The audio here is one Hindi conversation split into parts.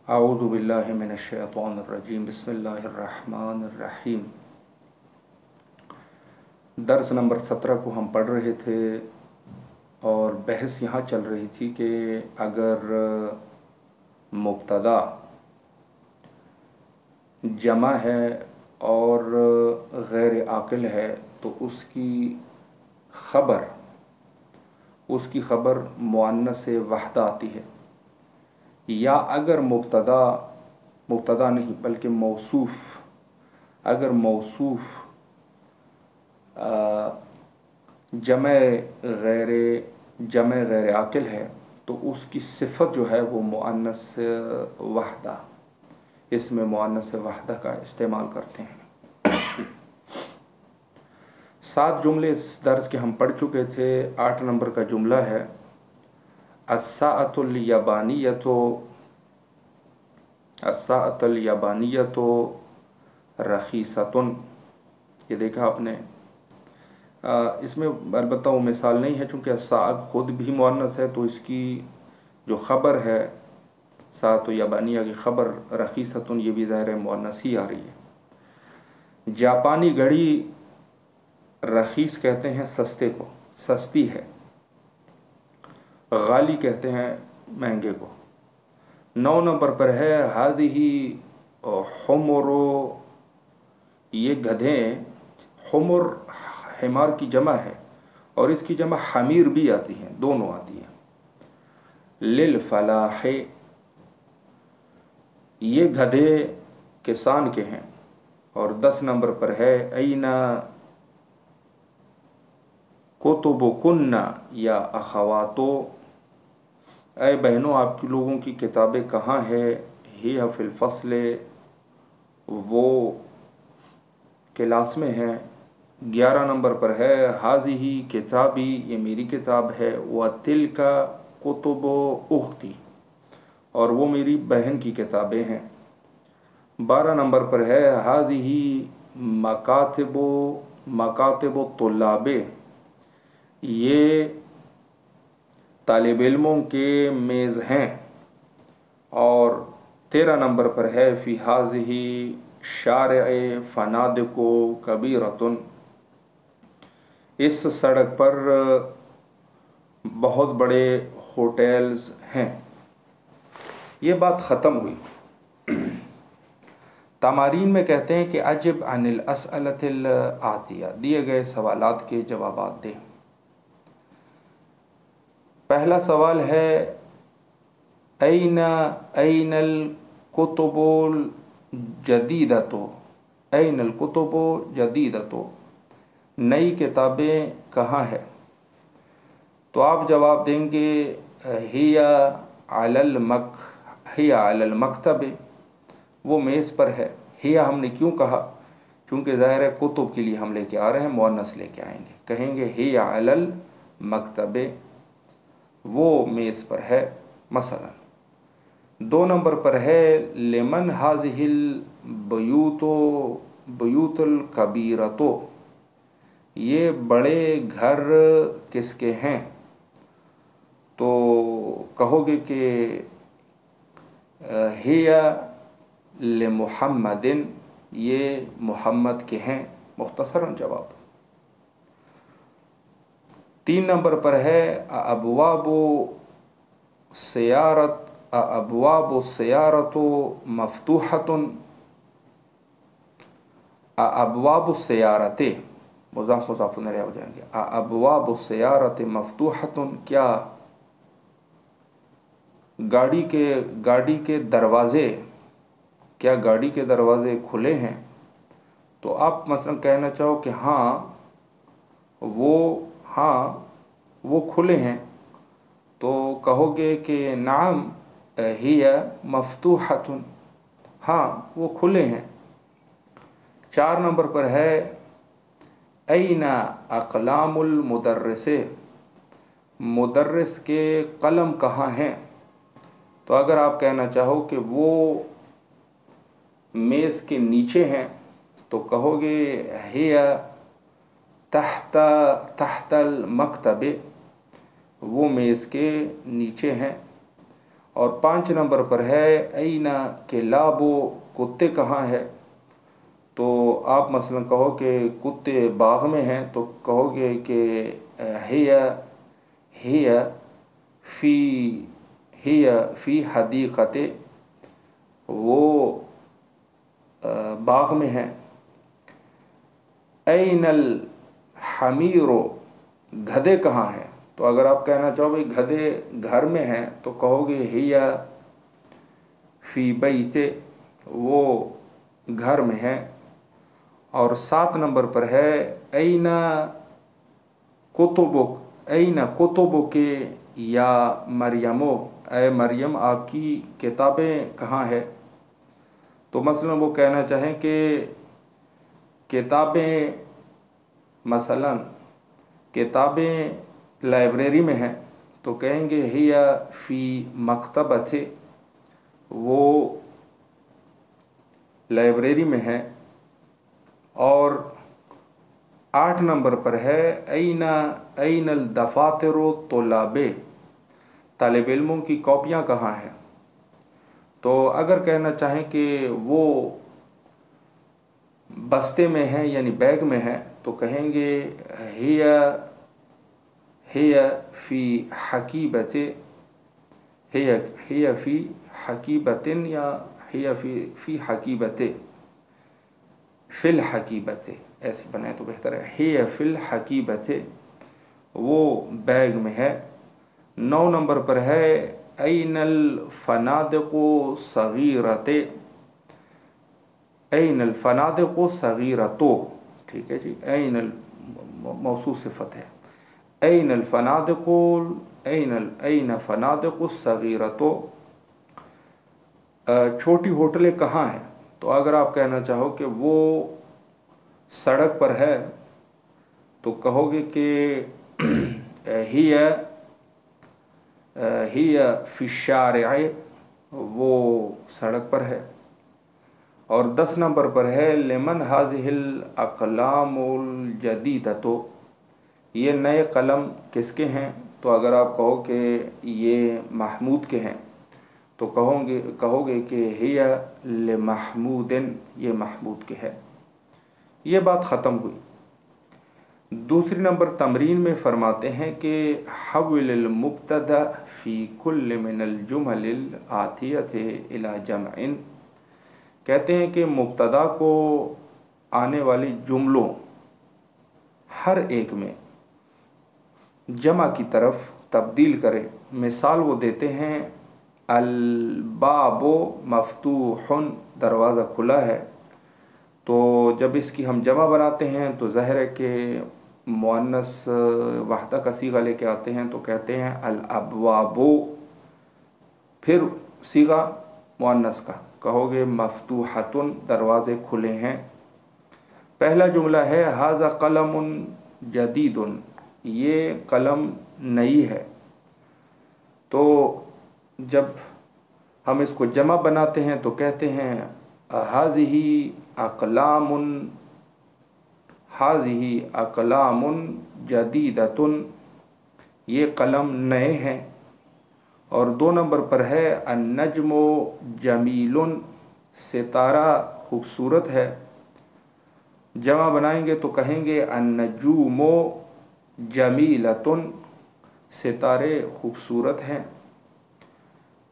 अऊज़ु बिल्लाहि मिनश्शैतानिर्रजीम बिस्मिल्लाहिर्रहमानिर्रहीम। दर्स नंबर 17 को हम पढ़ रहे थे और बहस यहाँ चल रही थी कि अगर मुब्तदा जमा है और गैर आक़िल है तो उसकी ख़बर मुअन्नस वहदा आती है, या अगर मुब्तदा नहीं बल्कि अगर मौसूफ़ जमे गैर आक़िल है तो उसकी सिफ़त जो है वो मुअन्नस वहदा, इसमें मुअन्नस वहदा का इस्तेमाल करते हैं। 7 जुमले इस दर्ज के हम पढ़ चुके थे। 8 नंबर का जुमला है अस्साअतुल यबानियतो रखीसतुन। ये देखा आपने। इसमें अलबत्ता वो मिसाल नहीं है, चूँकि अस्साअत ख़ुद भी मुअन्नस है तो इसकी जो ख़बर है साअतुल यबानिया की ख़बर रखीसतुन, ये भी ज़ाहिर मुअन्नस ही आ रही है। जापानी घड़ी रखीस कहते हैं सस्ते को, सस्ती है। गाली कहते हैं महंगे को। 9 नंबर पर है हादिही हुमुरो, ये गधे। हुमुर हिमार की जमा है और इसकी जमा हमीर भी आती है, दोनों आती है। लिल फलाहे, ये गधे किसान के हैं। और 10 नंबर पर है ऐना कुतुबुकुन्ना या अखवातो, ऐ बहनों आपकी लोगों की किताबें कहाँ है। हिया फिल फस्ले, वो क्लास में है। 11 नंबर पर है हाज़िही किताबी, ये मेरी किताब है। व तिलका कुतुबु उख्ती, और वो मेरी बहन की किताबें हैं। 12 नंबर पर है हाज़िही मकातिबु तुल्लाबे, ये तालिब इल्मों के मेज़ हैं। और 13 नंबर पर है फ़ी हाज़िही शारिअ फ़नादिक़ु कबीरतुन, इस सड़क पर बहुत बड़े होटल्स हैं। ये बात ख़त्म हुई। तमारीन में कहते हैं कि अजिब अनिल असअलतिल आतिया, दिए गए सवालात के जवाबात दें। पहला सवाल है ऐनल कुतुबुल जदीदतो, ऐनल कुतुबु जदीदतो, नई किताबें कहाँ है। तो आप जवाब देंगे हिया अलल मकतबे, वो मेज़ पर है। हिया हमने क्यों कहा, चूँकि ज़ाहिर है कुतुब के लिए हम लेके आ रहे हैं, मुअन्नस लेके आएंगे। कहेंगे हिया अलल मकतबे, वो मेज़ पर है। मसलन 2 नंबर पर है लिमन हाज़िहिल बयूतुल कबीरतो, ये बड़े घर किसके हैं। तो कहोगे कि हिया ले मुहम्मदिन, ये मुहम्मद के हैं। मुख्तसरन जवाब। 3 नंबर पर है अबवाबु सयारतो मफ्तूहतुन, अबवाबु सयारते मुज़ाफ़ मुज़ाफ़ इलैहि हो जाएंगे। अबवाबु सयारते मफ्तूहतुन, क्या गाड़ी के दरवाज़े, क्या गाड़ी के दरवाज़े खुले हैं। तो आप मसलन कहना चाहो कि हाँ वो खुले हैं, तो कहोगे कि नाम हिया मफ्तूहतुन, हाँ वो खुले हैं। 4 नंबर पर है ऐना अक़लामुल मुदर्रिसे, मुदर्रिस के कलम कहाँ हैं। तो अगर आप कहना चाहो कि वो मेज़ के नीचे हैं, तो कहोगे हिया तहतल मकतबे, वो मेज़ के नीचे हैं। और 5 नंबर पर है ऐना के लाबो, कुत्ते कहाँ है। तो आप मसलन कहो कि कुत्ते बाग में हैं, तो कहोगे कि हिया हिया फ़ी हिया फ़ी हदीक़ते, वो बाग में है। ऐनल हमीरो, गधे कहाँ हैं। तो अगर आप कहना चाहो भाई गधे घर में हैं, तो कहोगे हिया फ़ी बैते, वो घर में है। और 7 नंबर पर है ऐना कुतुबुक, ऐना कुतुबुक या मरियमो, ऐ मरियम आपकी किताबें कहाँ है। तो मसलन वो कहना चाहें कि किताबें, मसलन किताबें लाइब्रेरी में हैं, तो कहेंगे हिया फ़ी मकतबते, वो लाइब्रेरी में है। और 8 नंबर पर है ऐना ऐनल दफ़ातिरो तुलाबे, तालिब इल्मों की कॉपियाँ कहाँ हैं। तो अगर कहना चाहें कि वो बस्ते में है यानी बैग में है, तो कहेंगे हिया हिया फ़ी हकीबते, हिया हिया फ़ी हकीबतिन या हिया फ़ी हकीबते, फ़िल हकीबते, ऐसे बनाए तो बेहतर है। हिया फ़िल हकीबते, वो बैग में है। 9 नंबर पर है ऐनल फ़नादिक़ु सग़ीरते, ऐनल फ़नादिक़ु सग़ीरतो, ठीक है जी। ऐनल मौसूफ़ सिफ़त है। ऐनल फ़नादिक़ु, ऐन फ़नादिक़ु सग़ीरतो, छोटी होटलें कहाँ हैं। तो अगर आप कहना चाहो कि वो सड़क पर है, तो कहोगे कि हिया हिया फ़ी शारिअ, वो सड़क पर है। और 10 नंबर पर है लिमन हाज़िहिल अक़लामुल जदीदतो, ये नए कलम किसके हैं। तो अगर आप कहो कि ये महमूद के हैं, तो कहोगे कि हिया ले महमूदिन, ये महमूद के है। ये बात ख़त्म हुई। दूसरी नंबर तमरीन में फ़रमाते हैं कि हव्विल मुब्तदा फ़ी कुल्ल मिनल जुमलिल आतियति इला जमइन, कहते हैं कि मुब्तदा को आने वाली जुमलों हर एक में जमा की तरफ तब्दील करें। मिसाल वो देते हैं अल बाबो मफ्तूहुन, दरवाज़ा खुला है। तो जब इसकी हम जमा बनाते हैं तो ज़ाहिर है कि मुअन्नस वहदा का सीगा लेके आते हैं, तो कहते हैं अल अबवाबो। फिर सीगा मुअन्नस का कहोगे मफ्तूहतुन, दरवाज़े खुले हैं। पहला जुमला है हाज़ा कलमुन जदीदुन, ये कलम नई है। तो जब हम इसको जमा बनाते हैं तो कहते हैं हाज़िही अक़लामुन, हाज़िही अक़लामुन जदीदतुन, ये कलम नए हैं। और 2 नंबर पर है अन्नजमो जमीलुन, सितारा खूबसूरत है। जमा बनाएंगे तो कहेंगे अन्नजूमो जमीलतुन, सितारे खूबसूरत हैं।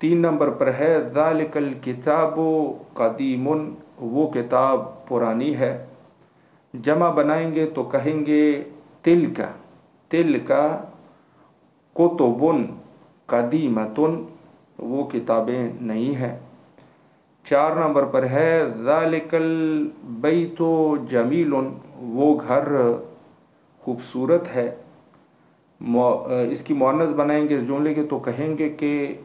3 नंबर पर है ज़ालिकल किताबो क़दीमुन, वो किताब पुरानी है। जमा बनाएंगे तो कहेंगे तिलका तिलका कुतुबुन क़दीमतुन, वो किताबें नई हैं। 4 नंबर पर है ज़ालिकल बैतो जमीलुन, वो घर खूबसूरत है। इसकी मुअन्नस बनाएंगे इस जुमले के तो कहेंगे कि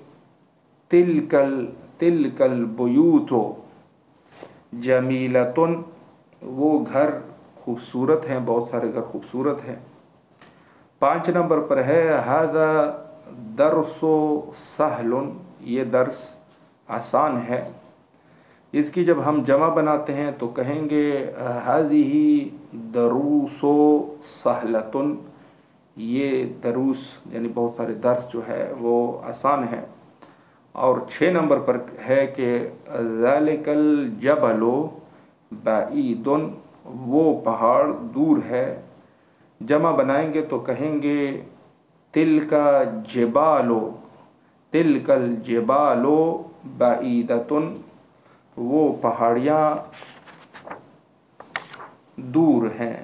तिलकल बुयूतो जमीलतुन, वो घर खूबसूरत हैं, बहुत सारे घर खूबसूरत हैं। 5 नंबर पर है हादा दरसो सहलुन, ये दर्स आसान है। इसकी जब हम जमा बनाते हैं तो कहेंगे हाज़िही दरूसो सहलतुन, ये दरूस यानी बहुत सारे दर्स जो है वो आसान है। और 6 नंबर पर है कि ज़ालिकल जबलो बाईदुन, वो पहाड़ दूर है। जमा बनाएंगे तो कहेंगे तिलका जिबालो, तिलकल जिबालो बाईदतुन, वो पहाड़ियाँ दूर हैं।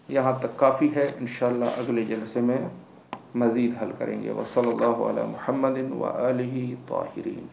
यहाँ तक काफ़ी है। इंशाअल्लाह अगले जलसे में मज़ीद हल करेंगे। वसल्लल्लाहु अला मुहम्मदिन व आलिहि ताहिरीन।